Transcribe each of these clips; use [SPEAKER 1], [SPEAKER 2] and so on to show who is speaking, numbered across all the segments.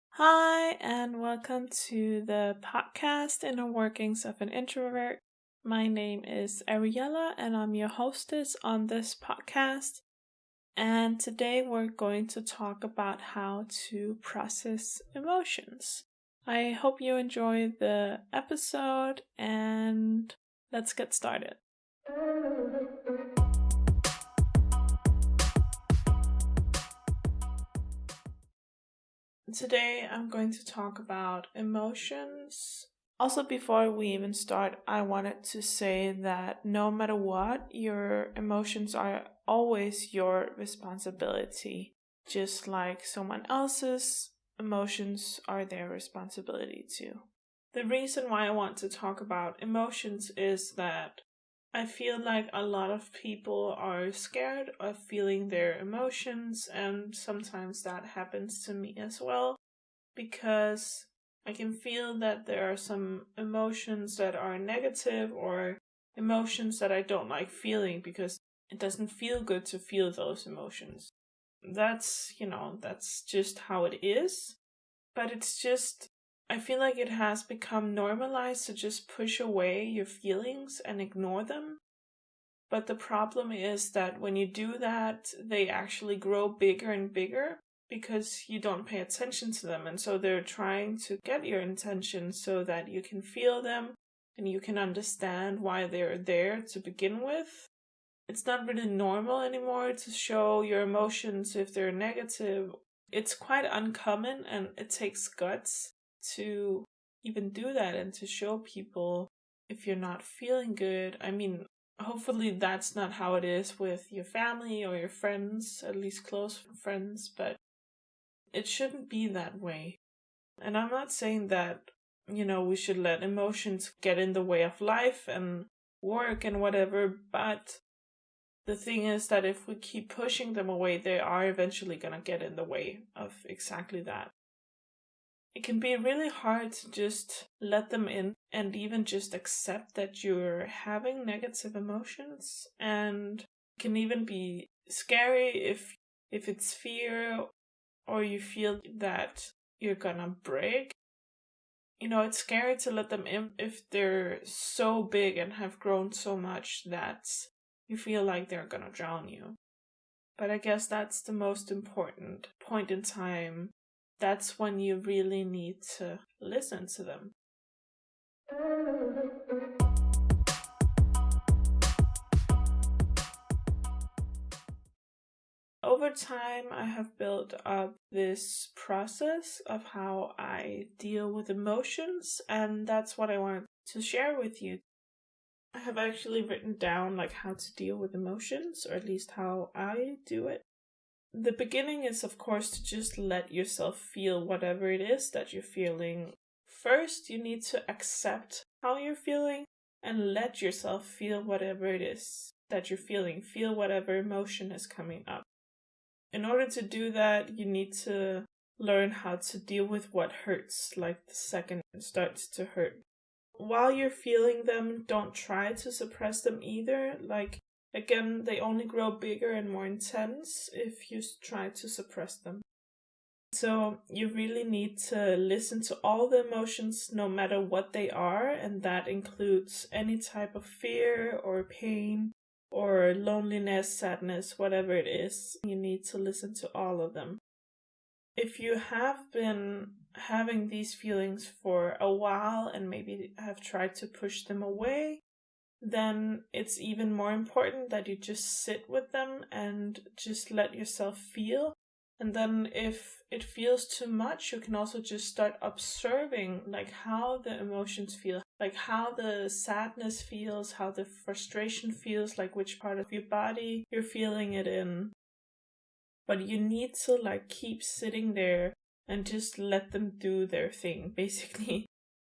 [SPEAKER 1] Hi, and welcome to the podcast Inner Workings of an Introvert. My name is Ariella, and I'm your hostess on this podcast. And today we're going to talk about how to process emotions. I hope you enjoy the episode, and let's get started. Today I'm going to talk about emotions. Also, before we even start, I wanted to say that no matter what, your emotions are always your responsibility. Just like someone else's emotions are their responsibility too. The reason why I want to talk about emotions is that I feel like a lot of people are scared of feeling their emotions, and sometimes that happens to me as well, because I can feel that there are some emotions that are negative or emotions that I don't like feeling because it doesn't feel good to feel those emotions. That's just how it is, but it's just I feel like it has become normalized to just push away your feelings and ignore them. But the problem is that when you do that, they actually grow bigger and bigger because you don't pay attention to them. And so they're trying to get your attention so that you can feel them and you can understand why they're there to begin with. It's not really normal anymore to show your emotions if they're negative. It's quite uncommon, and it takes guts to even do that and to show people if you're not feeling good. I mean, hopefully that's not how it is with your family or your friends, at least close friends, but it shouldn't be that way. And I'm not saying that, we should let emotions get in the way of life and work and whatever, but the thing is that if we keep pushing them away, they are eventually going to get in the way of exactly that. It can be really hard to just let them in and even just accept that you're having negative emotions, and it can even be scary if it's fear or you feel that you're gonna break. It's scary to let them in if they're so big and have grown so much that you feel like they're gonna drown you. But I guess that's the most important point in time. That's when you really need to listen to them. Over time, I have built up this process of how I deal with emotions, and that's what I wanted to share with you. I have actually written down how to deal with emotions, or at least how I do it. The beginning is, of course, to just let yourself feel whatever it is that you're feeling. First, you need to accept how you're feeling and let yourself feel whatever it is that you're feeling. Feel whatever emotion is coming up. In order to do that, you need to learn how to deal with what hurts, like the second it starts to hurt. While you're feeling them, don't try to suppress them either. Again, they only grow bigger and more intense if you try to suppress them. So you really need to listen to all the emotions, no matter what they are, and that includes any type of fear or pain or loneliness, sadness, whatever it is. You need to listen to all of them. If you have been having these feelings for a while and maybe have tried to push them away, then it's even more important that you just sit with them and just let yourself feel. And then if it feels too much, you can also just start observing how the emotions feel, how the sadness feels, how the frustration feels, which part of your body you're feeling it in. But you need to keep sitting there and just let them do their thing, basically.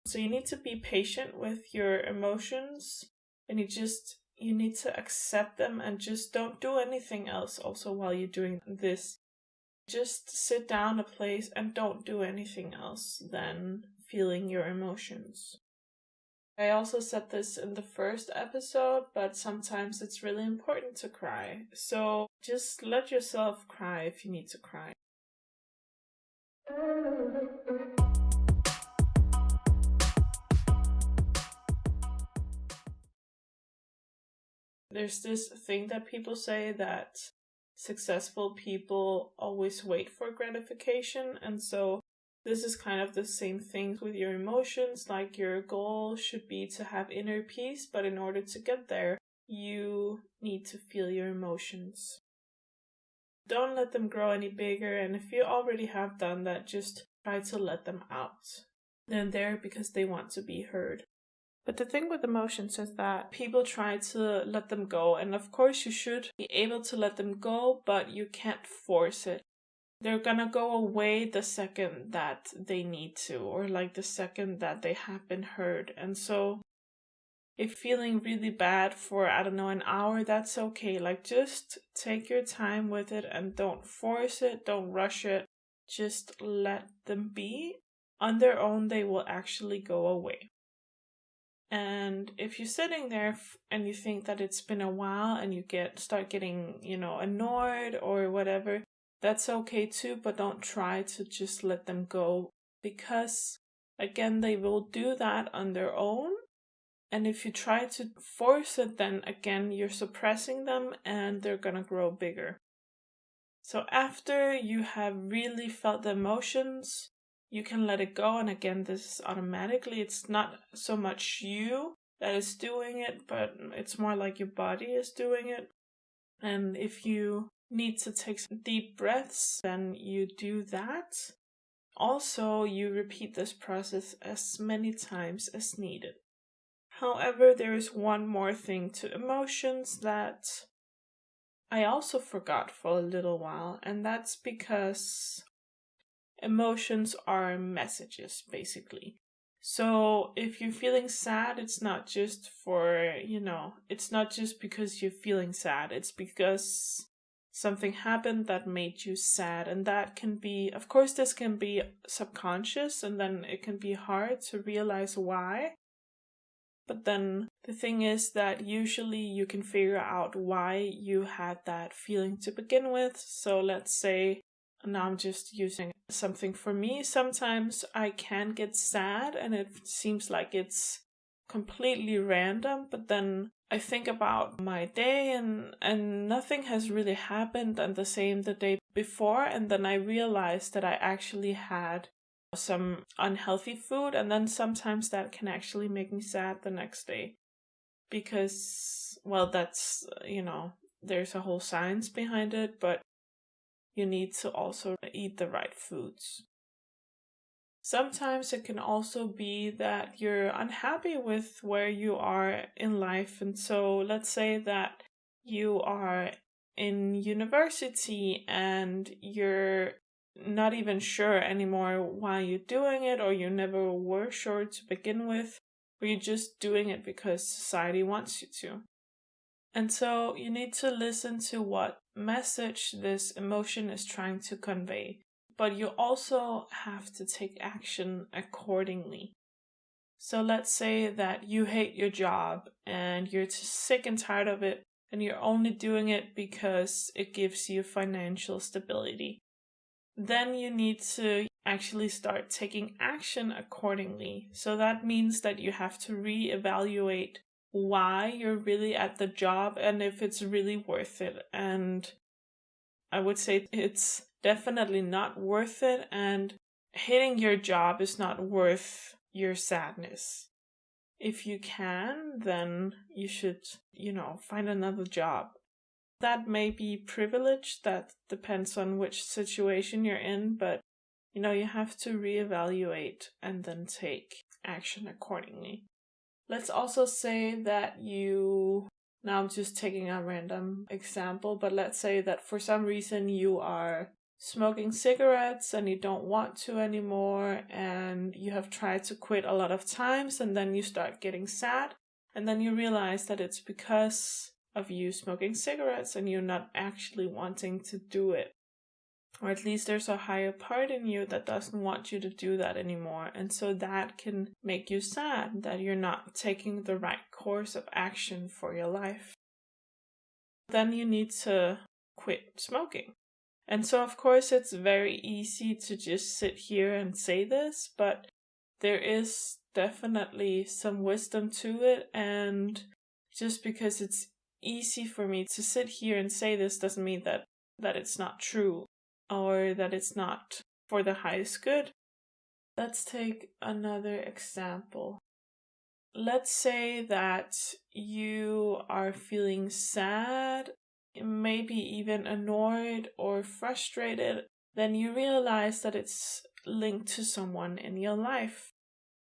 [SPEAKER 1] So you need to be patient with your emotions, and you need to accept them and just don't do anything else also while you're doing this. Just sit down a place and don't do anything else than feeling your emotions. I also said this in the first episode, but sometimes it's really important to cry. So just let yourself cry if you need to cry. There's this thing that people say that successful people always wait for gratification, and so this is kind of the same thing with your emotions. Like, your goal should be to have inner peace, but in order to get there, you need to feel your emotions. Don't let them grow any bigger, and if you already have done that, just try to let them out. They're there because they want to be heard. But the thing with emotions is that people try to let them go, and of course you should be able to let them go, but you can't force it. They're gonna go away the second that they need to, or like the second that they have been heard. And so if feeling really bad for, I don't know, an hour, that's okay. Like, just take your time with it and don't force it, don't rush it. Just let them be. On their own, they will actually go away. And if you're sitting there and you think that it's been a while and you start getting, annoyed or whatever, that's okay too, but don't try to just let them go, because again, they will do that on their own. And if you try to force it, then again, you're suppressing them and they're gonna grow bigger. So after you have really felt the emotions, you can let it go. And again, this is automatically. It's not so much you that is doing it, but it's more like your body is doing it. And if you need to take some deep breaths, then you do that. Also, you repeat this process as many times as needed. However, there is one more thing to emotions that I also forgot for a little while, and that's because emotions are messages, basically. So if you're feeling sad, it's not just it's not just because you're feeling sad, it's because something happened that made you sad. And that can be, of course, this can be subconscious, and then it can be hard to realize why. But then the thing is that usually you can figure out why you had that feeling to begin with. So let's say, now I'm just using something for me. Sometimes I can get sad and it seems like it's completely random, but then I think about my day and nothing has really happened, and the same the day before, and then I realize that I actually had some unhealthy food, and then sometimes that can actually make me sad the next day, because, well, that's, there's a whole science behind it, but you need to also eat the right foods. Sometimes it can also be that you're unhappy with where you are in life, and so let's say that you are in university and you're not even sure anymore why you're doing it, or you never were sure to begin with, or you're just doing it because society wants you to. And so you need to listen to what message this emotion is trying to convey, but you also have to take action accordingly. So let's say that you hate your job and you're sick and tired of it, and you're only doing it because it gives you financial stability. Then you need to actually start taking action accordingly. So that means that you have to reevaluate why you're really at the job and if it's really worth it. And I would say it's definitely not worth it, and hating your job is not worth your sadness. If you can, then you should, find another job. That may be privilege, that depends on which situation you're in, but you have to reevaluate and then take action accordingly. Let's also say that now I'm just taking a random example, but let's say that for some reason you are smoking cigarettes and you don't want to anymore, and you have tried to quit a lot of times, and then you start getting sad, and then you realize that it's because of you smoking cigarettes and you're not actually wanting to do it. Or at least there's a higher part in you that doesn't want you to do that anymore. And so that can make you sad that you're not taking the right course of action for your life. Then you need to quit smoking. And so, of course, it's very easy to just sit here and say this, but there is definitely some wisdom to it. And just because it's easy for me to sit here and say this doesn't mean that it's not true or that it's not for the highest good. Let's take another example. Let's say that you are feeling sad, maybe even annoyed or frustrated. Then you realize that it's linked to someone in your life.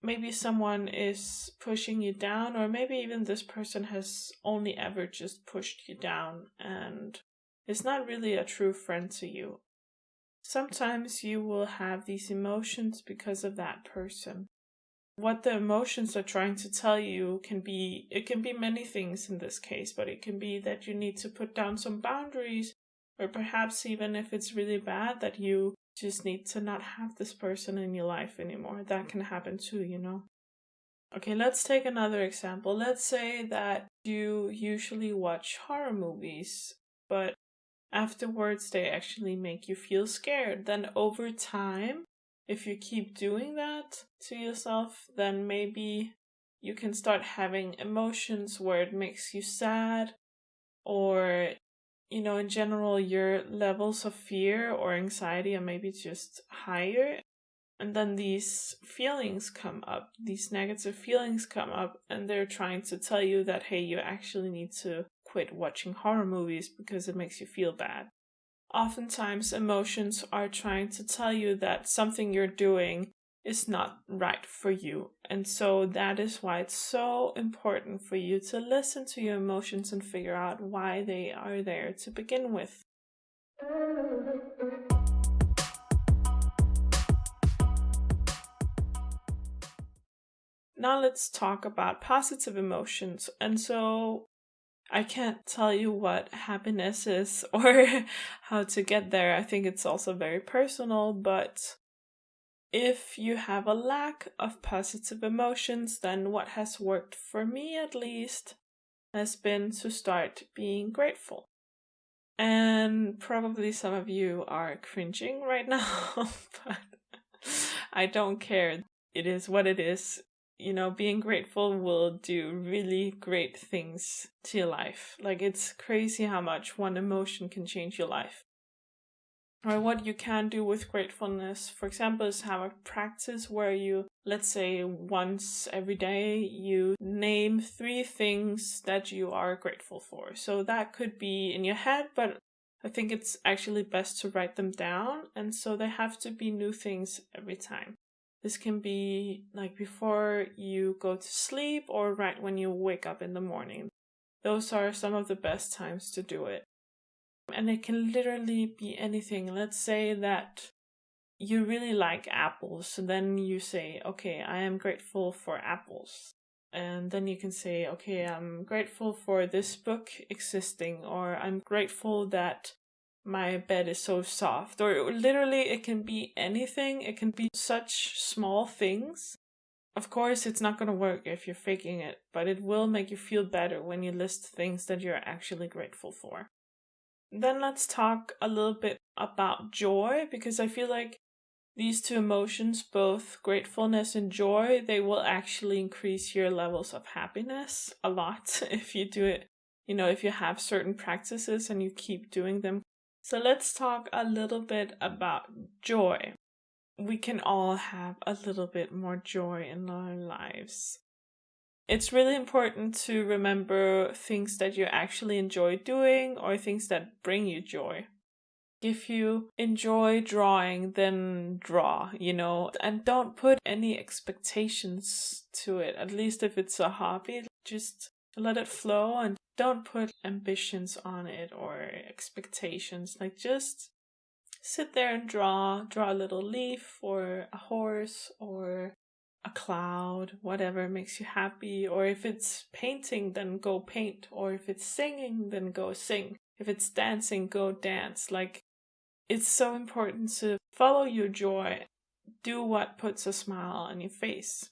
[SPEAKER 1] Maybe someone is pushing you down, or maybe even this person has only ever just pushed you down and is not really a true friend to you. Sometimes you will have these emotions because of that person. What the emotions are trying to tell you can be many things in this case, but it can be that you need to put down some boundaries, or perhaps even if it's really bad, that you just need to not have this person in your life anymore. That can happen too, you know. Okay, let's take another example. Let's say that you usually watch horror movies, but afterwards they actually make you feel scared. Then over time, if you keep doing that to yourself, then maybe you can start having emotions where it makes you sad, or, you know, in general, your levels of fear or anxiety are maybe just higher. And then these feelings come up, these negative feelings come up, and they're trying to tell you that, hey, you actually need to quit watching horror movies because it makes you feel bad. Oftentimes, emotions are trying to tell you that something you're doing is not right for you. And so that is why it's so important for you to listen to your emotions and figure out why they are there to begin with. Now let's talk about positive emotions. And so I can't tell you what happiness is or how to get there. I think it's also very personal, but if you have a lack of positive emotions, then what has worked for me at least has been to start being grateful. And probably some of you are cringing right now, but I don't care. It is what it is. You know, being grateful will do really great things to your life. Like, it's crazy how much one emotion can change your life. Or what you can do with gratefulness, for example, is have a practice where you, let's say once every day, you name 3 things that you are grateful for. So that could be in your head, but I think it's actually best to write them down. And so they have to be new things every time. This can be like before you go to sleep or right when you wake up in the morning. Those are some of the best times to do it. And it can literally be anything. Let's say that you really like apples, and then you say, okay, I am grateful for apples. And then you can say, okay, I'm grateful for this book existing, or I'm grateful that my bed is so soft, or literally it can be anything. It can be such small things. Of course, it's not going to work if you're faking it, but it will make you feel better when you list things that you're actually grateful for. Then let's talk a little bit about joy, because I feel like these 2 emotions, both gratefulness and joy, they will actually increase your levels of happiness a lot if you do it, you know, if you have certain practices and you keep doing them. So let's talk a little bit about joy. We can all have a little bit more joy in our lives. It's really important to remember things that you actually enjoy doing or things that bring you joy. If you enjoy drawing, then draw, you know, and don't put any expectations to it. At least if it's a hobby, just let it flow and don't put ambitions on it or expectations. Like, just sit there and draw a little leaf or a horse or a cloud, whatever makes you happy. Or if it's painting, then go paint. Or if it's singing, then go sing. If it's dancing, go dance. Like, it's so important to follow your joy. Do what puts a smile on your face.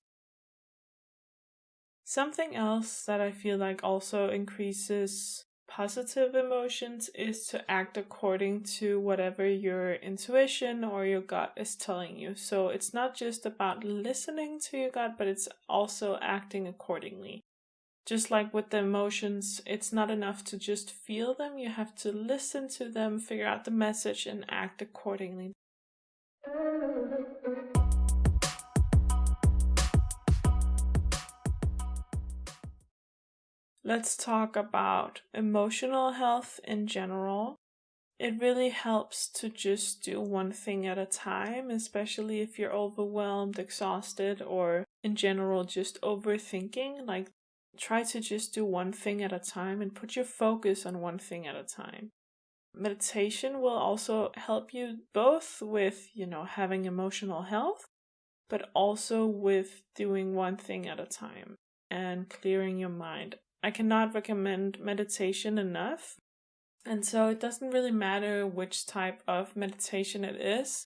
[SPEAKER 1] Something else that I feel like also increases positive emotions is to act according to whatever your intuition or your gut is telling you. So it's not just about listening to your gut, but it's also acting accordingly. Just like with the emotions, it's not enough to just feel them. You have to listen to them, figure out the message, and act accordingly. Let's talk about emotional health in general. It really helps to just do one thing at a time, especially if you're overwhelmed, exhausted, or in general just overthinking. Like, try to just do one thing at a time and put your focus on one thing at a time. Meditation will also help you both with, having emotional health, but also with doing one thing at a time and clearing your mind. I cannot recommend meditation enough. And so it doesn't really matter which type of meditation it is.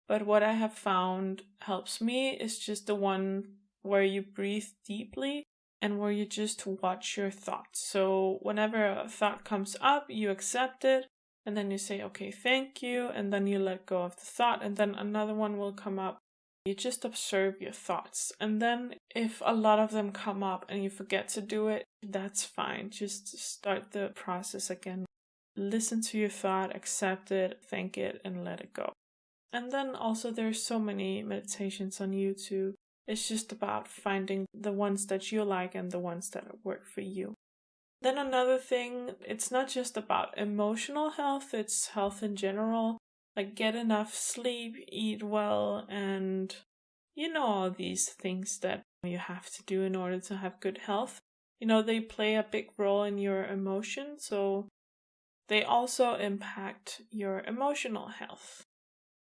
[SPEAKER 1] But what I have found helps me is just the one where you breathe deeply and where you just watch your thoughts. So whenever a thought comes up, you accept it. And then you say, okay, thank you. And then you let go of the thought. And then another one will come up. You just observe your thoughts. And then if a lot of them come up and you forget to do it, that's fine. Just start the process again. Listen to your thought, accept it, thank it, and let it go. And then also there's so many meditations on YouTube. It's just about finding the ones that you like and the ones that work for you. Then another thing, it's not just about emotional health, it's health in general. Like, get enough sleep, eat well, and all these things that you have to do in order to have good health. They play a big role in your emotions, so they also impact your emotional health.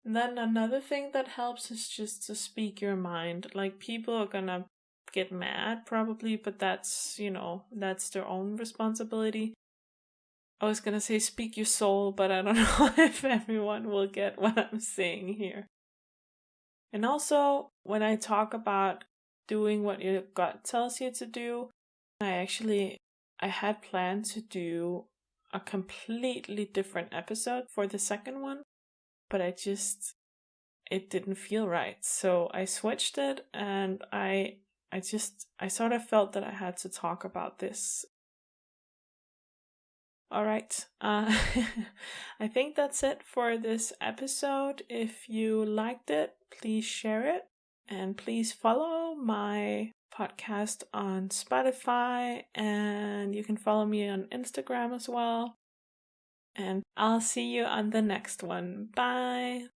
[SPEAKER 1] And then another thing that helps is just to speak your mind. Like, people are gonna get mad probably, but that's their own responsibility. I was gonna say speak your soul, but I don't know if everyone will get what I'm saying here. And also, when I talk about doing what your gut tells you to do, I had planned to do a completely different episode for the second one, but it didn't feel right. So I switched it, and I sort of felt that I had to talk about this. All right. I think that's it for this episode. If you liked it, please share it, and please follow my podcast on Spotify, and you can follow me on Instagram as well. And I'll see you on the next one. Bye.